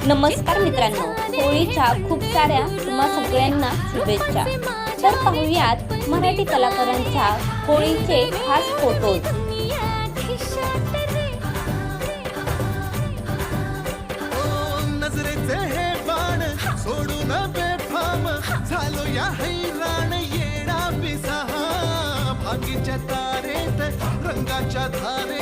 नमस्कार मित्रांनो, होळीच्या खूप साऱ्या तुम्हा सगळ्यांना शुभेच्छा। तर पाहूयात मराठी कलाकारांच्या होळीचे खास फोटोज। नजरेचे हे बाण सोडून बेफाम झालो या हैराण येणा पिसा भागीच्या तारेत रंगाच्या धारे